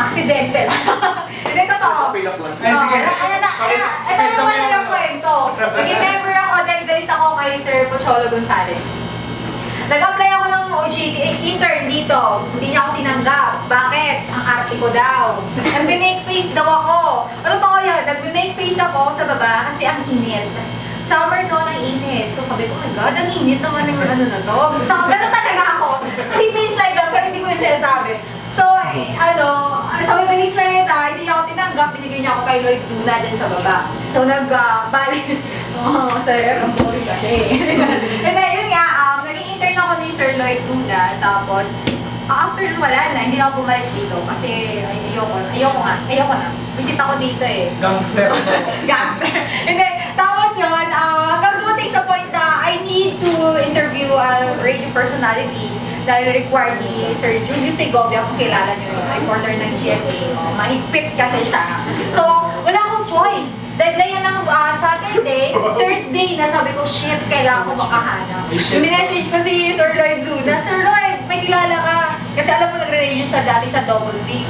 Aksidente lang. Hindi, totoo. Ay, sige. Ito yung masayang kwento. Naging member ako dahil galit ako kay Sir Pocholo Gonzales. Nag-apply ako ng OJT, intern dito. Hindi niya ako tinanggap. Bakit? Ang arte ko daw. Nagbe-make face daw ako. Ano to yan? Nagbe-make face ako sa baba kasi ang init. Summer no, ang init. So sabi ko, oh my God, ang init naman ng ano na to. So ganun talaga ako. Deep inside lang, pero hindi ko yung sinasabi. So, sa madaling salita, hindi niya ako tinanggap. Binigay niya ako kay Lloyd Luna dyan sa baba. So, bali. Sir, ang boring kasi. And then, yun nga, naging intern ako ni Sir Lloyd Luna. Tapos, after nun wala na, hindi na ako bumalik dito. Kasi, ayoko na. Visit ako dito eh. Gangster. Gangster. And then, tapos yun, hanggang dumating sa point na I need to interview a radio personality dahil required ni Sir Julio Segovia, kung kilala niyo yun, reporter ng GMA. So, mahigpit kasi siya. So, wala akong choice. Deadline yan ng Saturday, Thursday na sabi ko, shit, kailangan ko makahanap. Minessage ko si Sir Lloyd Luna, Sir Lloyd, may kilala ka. Kasi alam mo, nagre-radio siya dati sa Double D.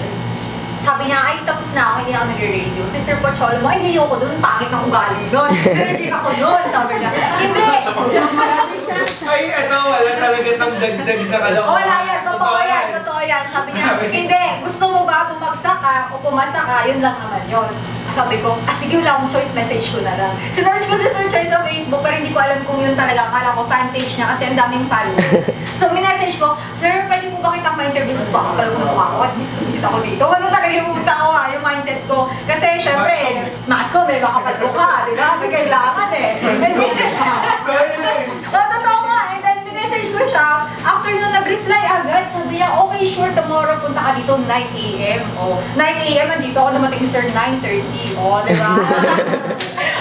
Sabi niya, ay tapos na ako, hindi ako nagre-radio. Si Sir Pocholo mo, ay hindi ako doon, pangit ng ugali doon. Nag-check ako doon, sabi niya. Hindi! Marami siya. Ay, eto, wala talaga itong dagdag na kalokohan. Wala yan, totoo yan. Sabi niya, hindi, gusto mo ba bumagsak ka o pumasa ka, yun lang naman yun. Sabi ko, sige, wala akong choice, message ko na lang. Sinerch ko si Sir Choi sa Facebook, pero hindi ko alam kung yun talaga. Akala ko fan page niya kasi ang daming follower. So, minessage ko, Sir, pwede po ba kitang ma-interview? So, baka pala ko nakuha ko at visit ako dito. Ano talaga yung utak ko yung mindset ko. Kasi, syempre, mask ko, may makapalbo ka, di ba? May kailangan eh. Totoo nga, and then minessage ko siya. After nun, nag-reply agad. Sabi niya, okay, sure, tomorrow punta ka dito 9 a.m. 9 a.m. nandito ako dumating sir 9:30. Di ba?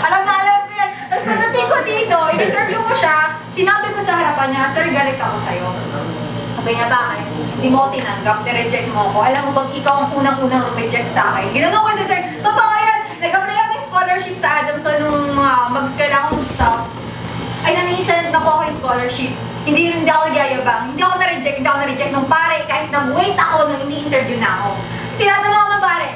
alam ko yan. Tapos pagdating ko dito, in-interview ko siya, sinabi ko sa harapan niya, sir, galit ako sa'yo. Sabi niya, bakit? Hindi mo ako tinanggap, nireject mo ako. Alam mo bang ikaw ang unang-unang reject sa akin? Ginanong ko si sir, totoo yan! Nag-apply ako ng scholarship sa Adamson nung magkailangan kong stop. Ay, nangisan na ko ako yung scholarship. Hindi ako nagyayabang. Hindi ako na-reject nung pare. Kahit nag-wait ako nung ini-interview na ako. Tinatanong ako ng pare,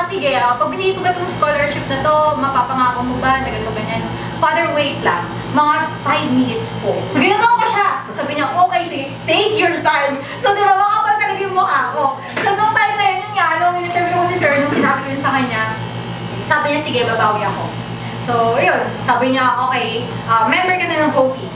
sige, pag binigay ko ba itong scholarship na to, mapapangako mo ba? Ganito ganyan. Father, wait lang. Mga 5 minutes po. Ginanong ko siya. Sabi niya, okay, sige, take your time. So, di ba, makapal talaga yung mukha ko. So, nung time na yun, yun nga, nung in-interview ko si sir, nung sinabi ko yun sa kanya, sabi niya, sige, babawi ako. So, yun. Sabi niya, okay, member ka na ng voting.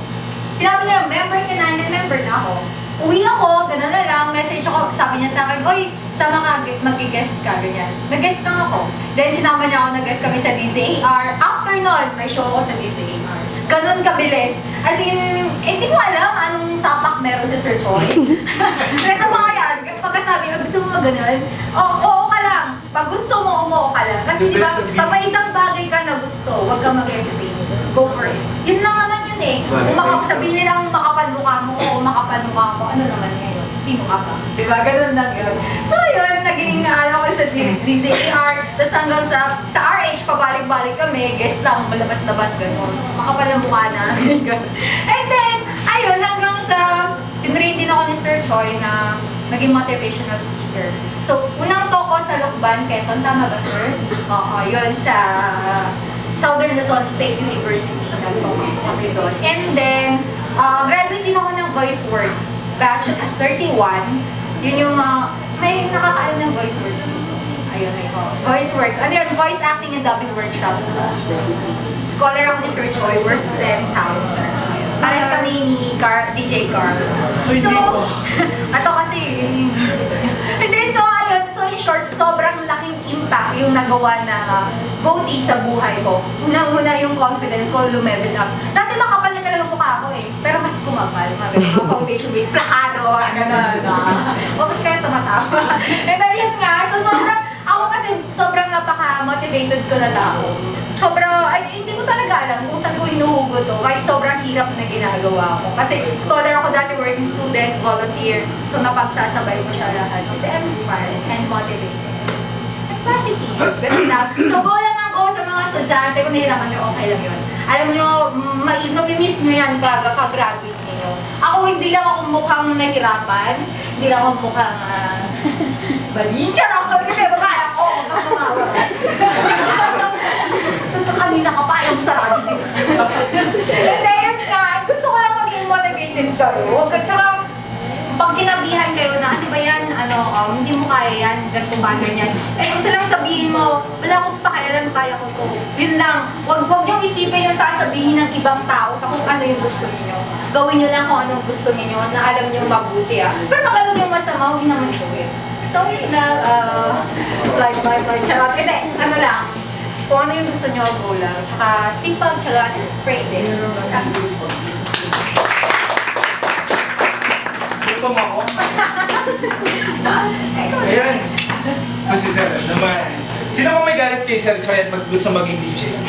Sinabi niya, member ka na, member na ako. Uwi ako, gano'n na lang, message ako, sabi niya sa akin, oy, sama ka, mag-guest ka, ganyan. Nag-guest lang ako. Then sinama niya ako, nag-guest kami sa DZAR. After nun, may show ako sa DZAR. Ganon kabilis. As in, hindi ko alam anong sapak meron sa Sir Choi. Pero totoo yan, pagkasabi, gusto mo gano'n, oo ka lang. Pag gusto mo, umuo ka lang. Kasi di ba, pag may isang bagay ka na gusto, huwag kang mag-hesitate. Go for it. Yun lang naman yun eh. Kung sabihin nilang makapal mukha mo o makapal mukha mo, ano naman ngayon? Sino ka ba? Diba? Ganun lang yun. So yun, naging ko sa DZAR, tapos hanggang sa RH, pabalik-balik kami, guest lang, malabas-labas, gano'n. Makapal ang mukha na. And then, ayun, hanggang sa, tinrain din ako ni Sir Choi na naging motivational speaker. So, unang talk ko sa Lucban, Quezon, tama ba sir? Oo, yun sa Southern Luzon State University. Nag-talk ako doon. And then, graduate din ako ng Voice Works. Batch 31. Yun yung, may nakakaalam ng Voice Works dito. Ayun, Voice Works. Ano yun? Voice Acting and Dubbing Workshop. Scholar ako ni Sir Choi, worth 10,000. Pares kami ni DJ Carl. So, ato kasi, hindi, so ayun, so in short, sobrang laking impact yung nagawa na votee sa buhay ko. Unang-una yung confidence ko, lumevel up. Dati makapal na talaga mukha ko eh, pero mas kumapal. Mga foundation with plakado, gano'n. Bakit kaya tumatawa? And then yun nga, so ako kasi sobrang napaka-motivated ko na tao. Sobrang, hindi ko talaga alam kung saan ko hinuhugot to, kahit sobrang hirap na ginagawa ko. Kasi scholar ako dati, working student, volunteer. So napagsasabay ko siya lahat. Kasi I'm inspired and motivated. And positive. Ganun lang. So go lang ako sa mga estudyante, kung nahirapan nyo, okay lang yun. Alam nyo, mamimiss nyo yan pag ka-graduate niyo. Ako, hindi lang ako mukhang nahirapan. Hindi lang ako mukhang balinchar ako. Kasi kayo. At saka, pag sinabihan kayo na, di ba yan, hindi mo kaya yan, ganito ba, ganyan. Eh, kung silang sabihin mo, wala akong pakialam, kaya ko to. Yun lang. Huwag niyong isipin yung sasabihin ng ibang tao sa kung ano yung gusto niyo. Gawin niyo lang kung anong gusto niyo na alam niyo mabuti Pero pag alam niyo masama, huwag naman gawin. So, yun lang, flight by flight. Tsaka, hindi, ano lang, kung ano yung gusto niyo, go lang. Tsaka, sipag, tsaka, pray din. Gutom ako. Ayan. Ito si Sir naman. Sino ba may galit kay Sir Choi at gusto maging DJ?